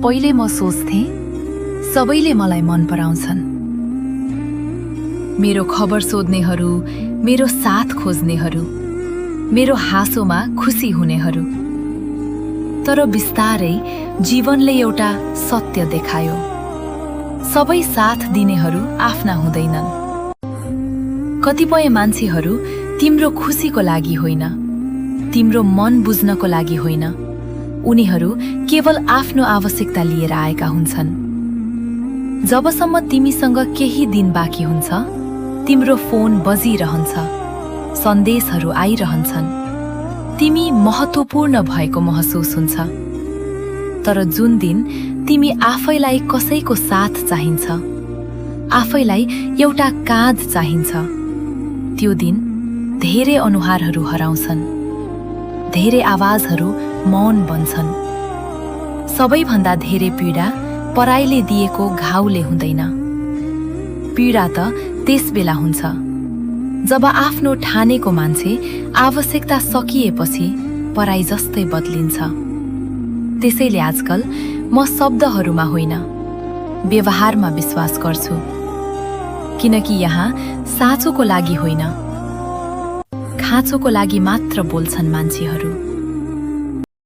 पहिले म सोच्थेँ सबैले मलाई मन पराउँछन्। मेरो खबर सोध्नेहरू, मेरो साथ खोज्नेहरू, मेरो हाँसोमा खुसी हुनेहरू। तर बिस्तारै जीवनले एउटा सत्य देखायो। सबै साथ दिनेहरू आफ्ना हुँदैनन्। कतिपय मान्छेहरू तिम्रो खुसीको लागि होइन, तिम्रो मन बुझ्नको लागि होइन, उनीहरू केवल आफ्नो आवश्यकता लिएर आएका हुन्छन्। जबसम्म तिमीसँग केही दिन बाँकी हुन्छ, तिम्रो फोन बजिरहन्छ, सन्देशहरू आइरहन्छन्, तिमी महत्त्वपूर्ण भएको महसुस हुन्छ। तर जुन दिन तिमी आफैलाई कसैको साथ चाहिन्छ, आफैलाई एउटा काँध चाहिन्छ, त्यो दिन धेरै अनुहारहरू हराउँछन्, धेरै आवाजहरू मौन बन्छन्। सबैभन्दा धेरै पीडा पराईले दिएको घाउले हुँदैन। पीडा त त्यस बेला हुन्छ जब आफ्नो ठानेको मान्छे आवश्यकता सकिएपछि पराई जस्तै बदलिन्छ। त्यसैले आजकल म शब्दहरूमा होइन, व्यवहारमा विश्वास गर्छु, किनकि यहाँ साँचोको लागि होइन, खाँचोको लागि मात्र बोल्छन् मान्छेहरू।